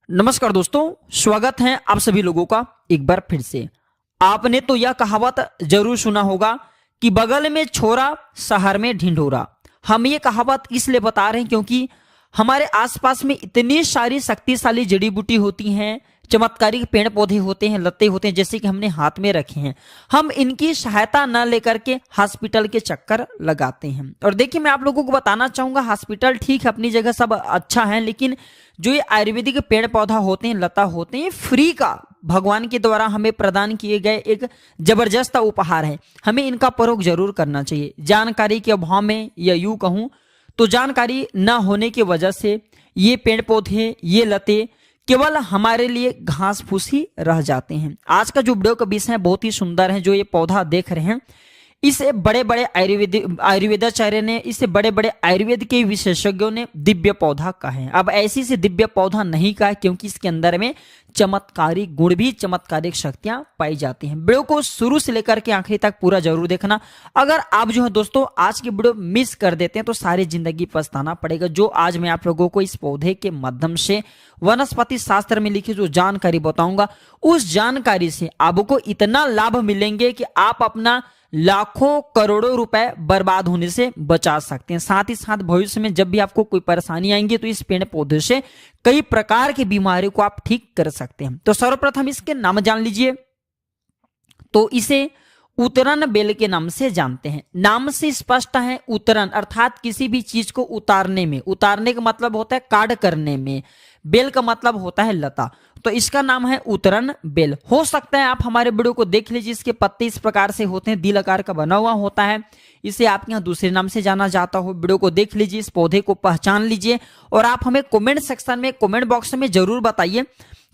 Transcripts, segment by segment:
नमस्कार दोस्तों, स्वागत है आप सभी लोगों का एक बार फिर से। आपने तो यह कहावत जरूर सुना होगा कि बगल में छोरा शहर में ढिंढोरा। हम ये कहावत इसलिए बता रहे हैं क्योंकि हमारे आसपास में इतनी सारी शक्तिशाली जड़ी बूटी होती हैं, चमत्कारिक पेड़ पौधे होते हैं, लत्ते होते हैं, जैसे कि हमने हाथ में रखे हैं। हम इनकी सहायता न लेकर के हॉस्पिटल के चक्कर लगाते हैं। और देखिए, मैं आप लोगों को बताना चाहूंगा, हॉस्पिटल ठीक है, अपनी जगह सब अच्छा है, लेकिन जो ये आयुर्वेदिक पेड़ पौधा होते हैं, लता होते हैं, फ्री का भगवान के द्वारा हमें प्रदान किए गए एक जबरदस्त उपहार है। हमें इनका प्रयोग जरूर करना चाहिए। जानकारी के अभाव में या यूं कहूं तो जानकारी न होने की वजह से ये पेड़ पौधे, ये लते केवल हमारे लिए घास फूस ही रह जाते हैं। आज का जो वीडियो का विषय है बहुत ही सुंदर है। जो ये पौधा देख रहे हैं, इसे बड़े बड़े आयुर्वेदाचार्य ने, इसे बड़े बड़े आयुर्वेद के विशेषज्ञों ने दिव्य पौधा कहा है। अब ऐसी से दिव्य पौधा नहीं कहा क्योंकि इसके अंदर में चमत्कारी गुण भी, चमत्कारिक शक्तियां पाई जाती हैं। वीडियो को शुरू से लेकर के आखिरी तक पूरा जरूर देखना। अगर आप जो है दोस्तों आज की वीडियो मिस कर देते हैं तो सारी जिंदगी पछताना पड़ेगा। जो आज मैं आप लोगों को इस पौधे के माध्यम से वनस्पति शास्त्र में लिखी जो जानकारी बताऊंगा, उस जानकारी से आपको इतना लाभ मिलेंगे कि आप अपना लाखों करोड़ों रुपए बर्बाद होने से बचा सकते हैं। साथ ही साथ भविष्य में जब भी आपको कोई परेशानी आएंगी तो इस पेड़ पौधे से कई प्रकार की बीमारियों को आप ठीक कर सकते हैं। तो सर्वप्रथम इसके नाम जान लीजिए। तो इसे उतरन बेल के नाम से जानते हैं। नाम से स्पष्ट है, उतरन अर्थात किसी भी चीज को उतारने में। उतारने का मतलब होता है काट करने में। बेल का मतलब होता है लता। तो इसका नाम है उतरन बेल। हो सकता है आप हमारे वीडियो को देख लीजिए, इसके पत्ते इस प्रकार से होते हैं, दिल आकार का बना हुआ होता है। इसे आप यहाँ दूसरे नाम से जाना जाता हो। वीडियो को देख लीजिए, इस पौधे को पहचान लीजिए और आप हमें कमेंट सेक्शन में, कमेंट बॉक्स में जरूर बताइए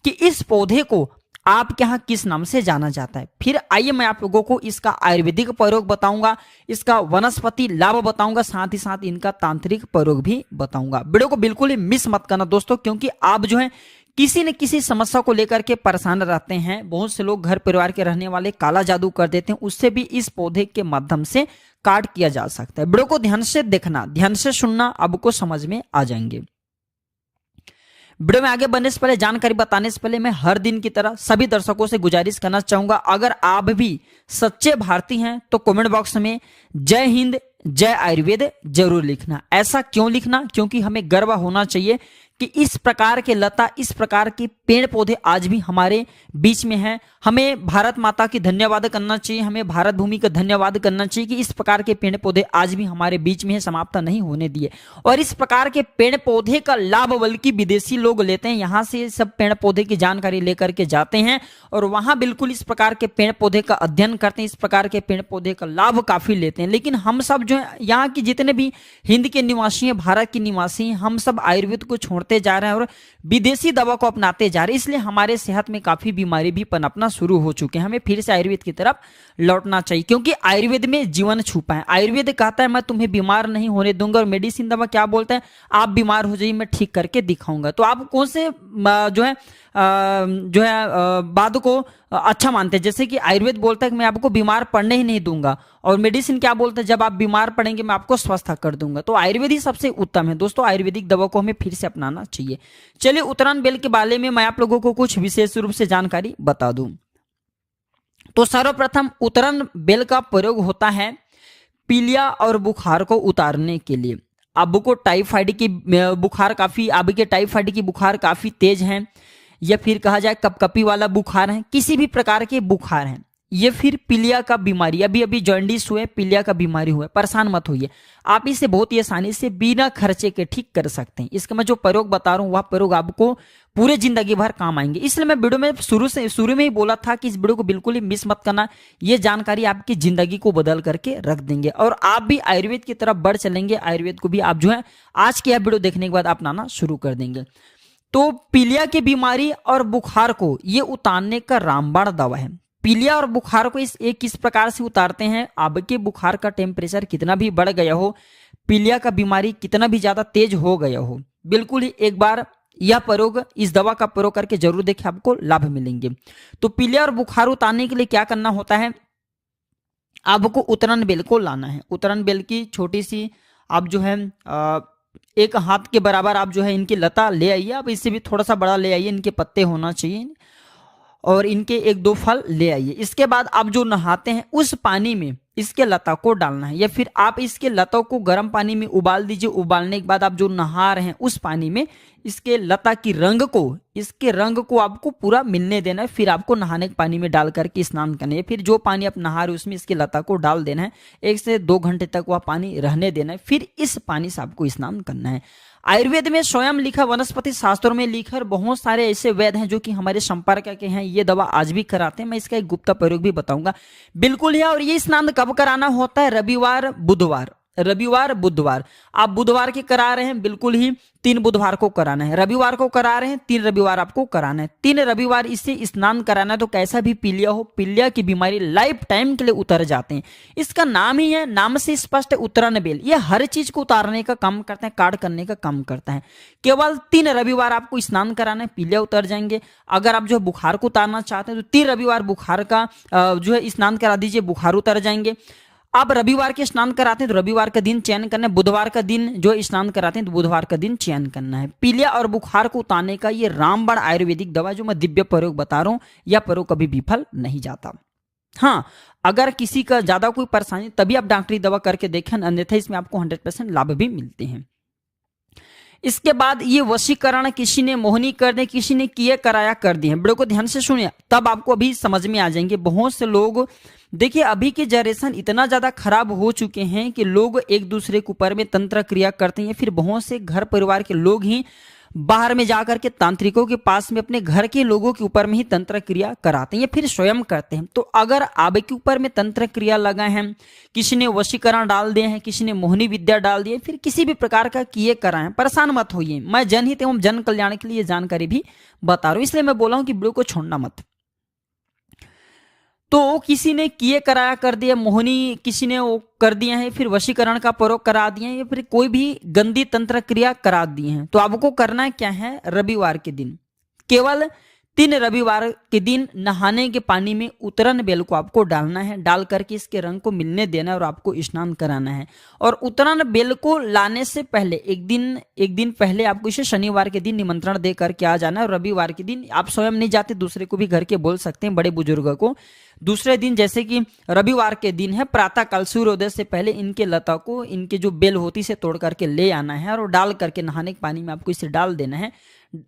कि इस पौधे को आपके यहाँ किस नाम से जाना जाता है। फिर आइए मैं आप लोगों को इसका आयुर्वेदिक प्रयोग बताऊंगा, इसका वनस्पति लाभ बताऊंगा, साथ ही साथ इनका तांत्रिक प्रयोग भी बताऊंगा। वीडियो को बिल्कुल ही मिस मत करना दोस्तों, क्योंकि आप जो है किसी न किसी समस्या को लेकर के परेशान रहते हैं। बहुत से लोग घर परिवार के रहने वाले काला जादू कर देते हैं, उससे भी इस पौधे के माध्यम से काट किया जा सकता है। वीडियो को ध्यान से देखना, ध्यान से सुनना, आपको समझ में आ जाएंगे। वीडियो में आगे बढ़ने से पहले, जानकारी बताने से पहले, मैं हर दिन की तरह सभी दर्शकों से गुजारिश करना चाहूंगा, अगर आप भी सच्चे भारतीय हैं तो कमेंट बॉक्स में जय हिंद, जय आयुर्वेद जरूर लिखना। ऐसा क्यों लिखना? क्योंकि हमें गर्व होना चाहिए कि इस प्रकार के लता, इस प्रकार के पेड़ पौधे आज भी हमारे बीच में हैं। हमें भारत माता की धन्यवाद करना चाहिए, हमें भारत भूमि का धन्यवाद करना चाहिए कि इस प्रकार के पेड़ पौधे आज भी हमारे बीच में है, समाप्त नहीं होने दिए। और इस प्रकार के पेड़ पौधे का लाभ बल्कि विदेशी लोग लेते हैं। यहाँ से सब पेड़ पौधे की जानकारी लेकर के जाते हैं और वहां बिल्कुल इस प्रकार के पेड़ पौधे का अध्ययन करते हैं, इस प्रकार के पेड़ पौधे का लाभ काफी लेते हैं। लेकिन हम सब जो है, यहाँ की जितने भी हिंद के निवासी हैं, भारत के निवासी हैं, हम सब आयुर्वेद को छोड़ते जा रहे हैं और विदेशी दवा को अपनाते जा रहे हैं। इसलिए हमारे सेहत में काफी बीमारी भी पनपना शुरू हो चुके हैं। हमें फिर से आयुर्वेद की तरफ लौटना चाहिए, क्योंकि आयुर्वेद में जीवन छुपा है। आयुर्वेद कहता है मैं तुम्हें बीमार नहीं होने दूंगा, और मेडिसिन दवा क्या बोलता है? आप बीमार हो जाइए, मैं ठीक करके दिखाऊंगा। तो आप कौन से जो है बात को अच्छा मानते हैं? जैसे कि आयुर्वेद बोलता है कि मैं आपको बीमार पड़ने ही नहीं दूंगा, और मेडिसिन क्या बोलता है? जब आप बीमार पड़ेंगे मैं आपको स्वस्थ कर दूंगा। तो आयुर्वेद ही सबसे उत्तम है दोस्तों। आयुर्वेदिक दवा को हमें फिर से अपनाना चाहिए। चलिए, उतरन बेल के बारे में मैं आप लोगों को कुछ विशेष रूप से जानकारी बता दूं। तो सर्वप्रथम उतरन बेल का प्रयोग होता है पीलिया और बुखार को उतारने के लिए। आपको टाइफाइड की बुखार काफी, आपके टाइफाइड की बुखार काफी तेज है, या फिर कहा जाए कपकपी वाला बुखार है, किसी भी प्रकार के बुखार हैं, ये फिर पीलिया का बीमारी, अभी अभी जॉन्डिस हुए, पीलिया का बीमारी हुआ, परेशान मत होइए। आप इसे बहुत ही आसानी से बिना खर्चे के ठीक कर सकते हैं। इसका मैं जो प्रयोग बता रहा हूँ वह प्रयोग आपको पूरे जिंदगी भर काम आएंगे। इसलिए मैं वीडियो में शुरू में ही बोला था कि इस वीडियो को बिल्कुल ही मिस मत करना। ये जानकारी आपकी जिंदगी को बदल करके रख देंगे और आप भी आयुर्वेद की तरफ बढ़ चलेंगे। आयुर्वेद को भी आप जो है आज की यह वीडियो देखने के बाद अपनाना शुरू कर देंगे। तो पीलिया की बीमारी और बुखार को ये उतारने का रामबाण दवा है। पीलिया और बुखार को किस प्रकार से उतारते हैं? आपके बुखार का टेम्परेचर कितना भी बढ़ गया हो, पीलिया का बीमारी कितना भी ज्यादा तेज हो गया हो, बिल्कुल ही एक बार यह प्रयोग, इस दवा का प्रयोग करके जरूर देखें, आपको लाभ मिलेंगे। तो पीलिया और बुखार उतारने के लिए क्या करना होता है? आपको उतरन बेल को लाना है। उतरन बेल की छोटी सी आप जो है एक हाथ के बराबर आप जो है इनकी लता ले आइए, आप इससे भी थोड़ा सा बड़ा ले आइए, इनके पत्ते होना चाहिए और इनके एक दो फल ले आइए। इसके बाद आप जो नहाते हैं उस पानी में इसके लता को डालना है, या फिर आप इसके लता को गर्म पानी में उबाल दीजिए। उबालने के बाद आप जो नहा रहे हैं उस पानी में इसके लता की रंग को, इसके रंग को आपको पूरा मिलने देना है। फिर आपको नहाने के पानी में डाल करके स्नान करना है। फिर जो पानी आप नहा रहे हो उसमें इसके लता को डाल देना है। 1 से 2 घंटे तक वह पानी रहने देना है। फिर इस पानी से आपको स्नान करना है। आयुर्वेद में स्वयं लिखा, वनस्पति शास्त्रों में लिखा बहुत सारे ऐसे वैद्य हैं जो कि हमारे संपर्क के हैं, ये दवा आज भी कराते हैं। मैं इसका एक गुप्त प्रयोग भी बताऊंगा बिल्कुल है। और ये स्नान कब कराना होता है? रविवार बुधवार, रविवार बुधवार। आप बुधवार के करा रहे हैं, बिल्कुल ही 3 बुधवार को कराना है। रविवार को करा रहे हैं, 3 रविवार आपको कराना है। 3 रविवार इससे स्नान कराना है। तो कैसा भी पीलिया हो, पीलिया की बीमारी लाइफ टाइम के लिए उतर जाते हैं। इसका नाम ही है, नाम से स्पष्ट, उतरन बेल। ये हर चीज को उतारने का काम करता है, काट करने का काम करता है। केवल 3 रविवार आपको स्नान कराना है, पीलिया उतर जाएंगे। अगर आप जो है बुखार को उतारना चाहते हैं तो 3 रविवार बुखार का जो है स्नान करा दीजिए, बुखार उतर जाएंगे। आप रविवार के स्नान कराते हैं तो रविवार का दिन चयन करना है। बुधवार का दिन जो स्नान कराते हैं तो बुधवार का दिन चयन करना है। पीलिया और बुखार को उतारने का ये रामबाण आयुर्वेदिक दवा जो मैं दिव्य प्रयोग बता रहा हूं, यह प्रयोग कभी विफल नहीं जाता। हाँ, अगर किसी का ज्यादा कोई परेशानी तभी आप डॉक्टरी दवा करके देखें, अन्यथा इसमें आपको 100% लाभ भी मिलते हैं। इसके बाद ये वशीकरण किसी ने मोहनी कर दे, किसी ने किए कराया कर दिए। वीडियो को ध्यान से सुनिए, तब आपको अभी समझ में आ जाएंगे। बहुत से लोग, देखिए अभी के जनरेशन इतना ज्यादा खराब हो चुके हैं कि लोग एक दूसरे के ऊपर में तंत्र क्रिया करते हैं। फिर बहुत से घर परिवार के लोग ही बाहर में जाकर के तांत्रिकों के पास में अपने घर के लोगों के ऊपर में ही तंत्र क्रिया कराते हैं, या फिर स्वयं करते हैं। तो अगर आपके ऊपर में तंत्र क्रिया लगा है, किसी ने वशीकरण डाल दिए हैं, किसी ने मोहनी विद्या डाल दी है, फिर किसी भी प्रकार का किए कराएं, परेशान मत होइए। मैं जनहित एवं जन कल्याण के लिए जानकारी भी बता रहा हूं, इसलिए मैं बोला हूं कि वीडियो को छोड़ना मत। तो किसी ने किए कराया कर दिया, मोहनी किसी ने वो कर दिया है, फिर वशीकरण का प्रयोग करा दिए हैं, या फिर कोई भी गंदी तंत्र क्रिया करा दिए हैं। तो आपको करना क्या है? रविवार के दिन, केवल 3 रविवार के दिन नहाने के पानी में उतरन बेल को आपको डालना है। डाल करके इसके रंग को मिलने देना है और आपको स्नान कराना है। और उतरन बेल को लाने से पहले एक दिन पहले आपको इसे शनिवार के दिन निमंत्रण दे करके आ जाना है। और रविवार के दिन आप स्वयं नहीं जाते, दूसरे को भी घर के बोल सकते हैं, बड़े बुजुर्गों को। दूसरे दिन जैसे कि रविवार के दिन है, प्रातः काल सूर्योदय से पहले इनके लता को, इनके जो बेल होती से तोड़ करके ले आना है और डाल करके नहाने के पानी में आपको इसे डाल देना है।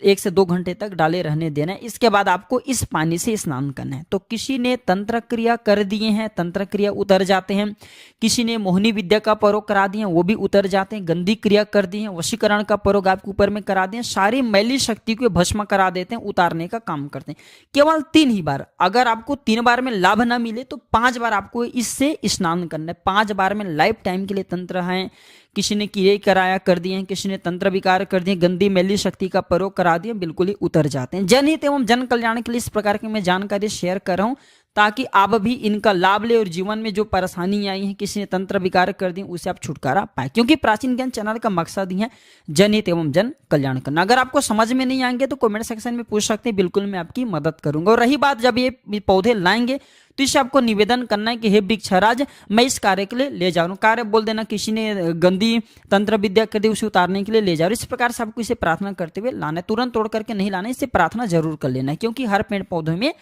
1 से 2 घंटे तक डाले रहने देना है। इसके बाद आपको इस पानी से स्नान करना है। तो किसी ने तंत्र क्रिया कर दिए हैं, तंत्र क्रिया उतर जाते हैं। किसी ने मोहनी विद्या का प्रयोग करा दिए, वो भी उतर जाते हैं। गंदी क्रिया कर दी है, वशीकरण का प्रयोग आपके ऊपर में करा दिए, सारी मैली शक्ति को भस्म करा देते हैं, उतारने का काम करते हैं। केवल 3 ही बार। अगर आपको 3 बार में लाभ ना मिले तो 5 बार आपको इससे स्नान करना है। 5 बार में लाइफ टाइम के लिए तंत्र है, किसी ने किए कराया कर दिए हैं, किसी ने तंत्र विकार कर दिए, गंदी मैली शक्ति का प्रयोग करा दिया, बिल्कुल ही उतर जाते हैं। जनहित एवं जन कल्याण के लिए इस प्रकार की मैं जानकारी शेयर कर रहा हूं, ताकि आप भी इनका लाभ ले और जीवन में जो परेशानी आई है, किसी ने तंत्र विकार कर दी, उसे आप छुटकारा पाए। क्योंकि प्राचीन ज्ञान चैनल का मकसद ही है जनहित एवं जन कल्याण करना। अगर आपको समझ में नहीं आएंगे तो कमेंट सेक्शन में पूछ सकते हैं, बिल्कुल मैं आपकी मदद करूंगा। और रही बात जब ये पौधे लाएंगे तो इससे आपको निवेदन करना है कि हे वृक्षराज, मैं इस कार्य के लिए ले जा रहा हूँ। कार्य बोल देना, किसी ने गंदी तंत्र विद्या कर दी, उसे उतारने के लिए ले जा रहा हूँ। इस प्रकार से आपको इसे प्रार्थना करते हुए लाना है। तुरंत तोड़ करके नहीं लाना है, इससे प्रार्थना जरूर कर लेना है। क्योंकि हर पेड़ पौधे में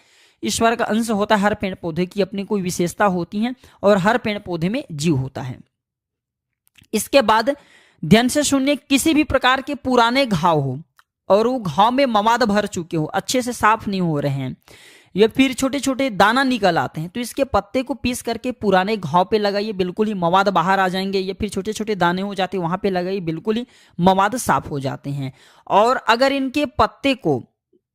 ईश्वर का अंश होता है, हर पेड़ पौधे की अपनी कोई विशेषता होती है और हर पेड़ पौधे में जीव होता है। इसके बाद ध्यान से सुनिए, किसी भी प्रकार के पुराने घाव हो और वो घाव में मवाद भर चुके हो, अच्छे से साफ नहीं हो रहे हैं, या फिर छोटे छोटे दाना निकल आते हैं, तो इसके पत्ते को पीस करके पुराने घाव पे लगाइए, बिल्कुल ही मवाद बाहर आ जाएंगे। या फिर छोटे छोटे दाने हो जाते हैं, वहां पे लगाइए, बिल्कुल ही मवाद साफ हो जाते हैं। और अगर इनके पत्ते को,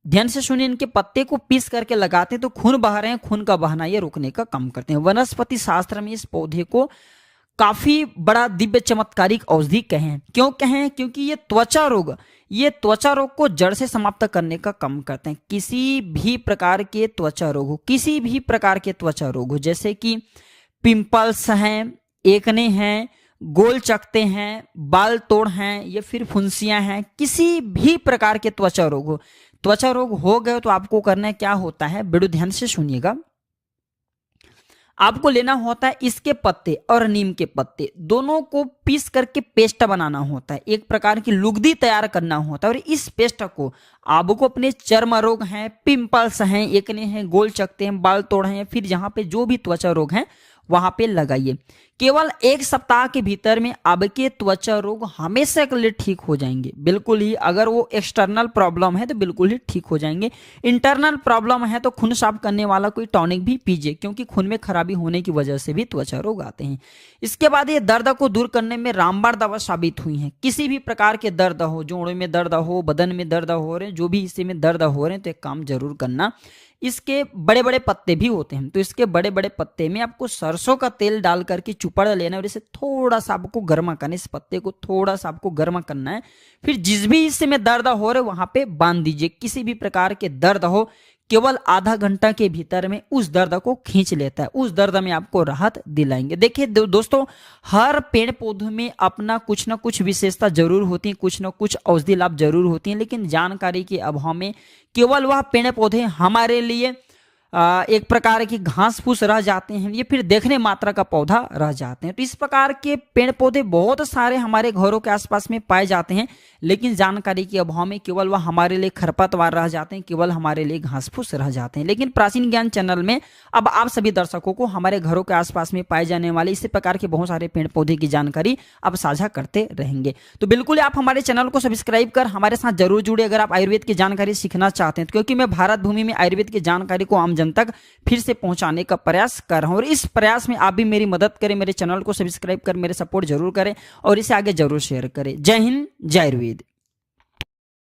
ध्यान से सुनिए, इनके पत्ते को पीस करके लगाते हैं तो खून बह रहे हैं, खून का बहना ये रोकने का काम करते हैं। वनस्पति शास्त्र में इस पौधे को काफी बड़ा दिव्य चमत्कारिक औषधि कहें। क्यों कहें? क्योंकि ये त्वचा रोग को जड़ से समाप्त करने का काम करते हैं। किसी भी प्रकार के त्वचा रोग हो, किसी भी प्रकार के त्वचा रोग हो, जैसे कि पिंपल्स हैं, एकने हैं, गोल चकते हैं, बाल तोड़ हैं, या फिर फुंसियां हैं, किसी भी प्रकार के त्वचा रोग हो, त्वचा रोग हो गए तो आपको करना क्या होता है, बड़े ध्यान से सुनिएगा। आपको लेना होता है इसके पत्ते और नीम के पत्ते, दोनों को पीस करके पेस्ट बनाना होता है, एक प्रकार की लुगदी तैयार करना होता है। और इस पेस्ट को आपको अपने चर्म रोग हैं, पिंपल्स हैं, एकने हैं, गोल चकते हैं, बाल तोड़ हैं, फिर यहाँ पे जो भी त्वचा रोग हैं वहां पे लगाइए। केवल 1 सप्ताह के भीतर में आपके त्वचा रोग हमेशा के लिए ठीक हो जाएंगे, बिल्कुल ही। अगर वो एक्सटर्नल प्रॉब्लम है तो बिल्कुल ही ठीक हो जाएंगे। इंटरनल प्रॉब्लम है तो खून साफ करने वाला कोई टॉनिक भी पीजिए, क्योंकि खून में खराबी होने की वजह से भी त्वचा रोग आते हैं। इसके बाद ये दर्द को दूर करने में रामबाण दवा साबित हुई है। किसी भी प्रकार के दर्द हो, जोड़ों में दर्द हो, बदन में दर्द हो रहे, जो भी हिस्से में दर्द हो रहे हैं, तो एक काम जरूर करना, इसके बड़े बड़े पत्ते भी होते हैं, तो इसके बड़े बड़े पत्ते में आपको सरसों का तेल डाल करके चुपड़ लेना है और इसे थोड़ा सा आपको गर्मा करना है, इस पत्ते को थोड़ा सा आपको गर्मा करना है। फिर जिस भी हिस्से में दर्द हो रहे वहां पे बांध दीजिए। किसी भी प्रकार के दर्द हो, केवल आधा घंटा के भीतर में उस दर्द को खींच लेता है, उस दर्द में आपको राहत दिलाएंगे। देखिए दोस्तों, हर पेड़ पौधे में अपना कुछ ना कुछ विशेषता जरूर होती है, कुछ ना कुछ औषधि लाभ जरूर होती हैं, लेकिन जानकारी के अभाव में केवल वह पेड़ पौधे हमारे लिए एक प्रकार की घास फूस रह जाते हैं, ये फिर देखने मात्रा का पौधा रह जाते हैं। तो इस प्रकार के पेड़ पौधे बहुत सारे हमारे घरों के आसपास में पाए जाते हैं, लेकिन जानकारी के अभाव में केवल वह हमारे लिए खरपतवार रह जाते हैं, केवल हमारे लिए घास फूस रह जाते हैं। लेकिन प्राचीन ज्ञान चैनल में अब आप सभी दर्शकों को हमारे घरों के आसपास में पाए जाने वाले इसी प्रकार के बहुत सारे पेड़ पौधे की जानकारी अब साझा करते रहेंगे। तो बिल्कुल आप हमारे चैनल को सब्सक्राइब कर हमारे साथ जरूर जुड़े अगर आप आयुर्वेद की जानकारी सीखना चाहते हैं, क्योंकि मैं भारत भूमि में आयुर्वेद की जानकारी को आम जन तक फिर से पहुंचाने का प्रयास कर रहा हूं, और इस प्रयास में आप भी मेरी मदद करें, मेरे चैनल को सब्सक्राइब कर मेरे सपोर्ट जरूर करें और इसे आगे जरूर शेयर करें। जय हिंद, जय आयुर्वेद।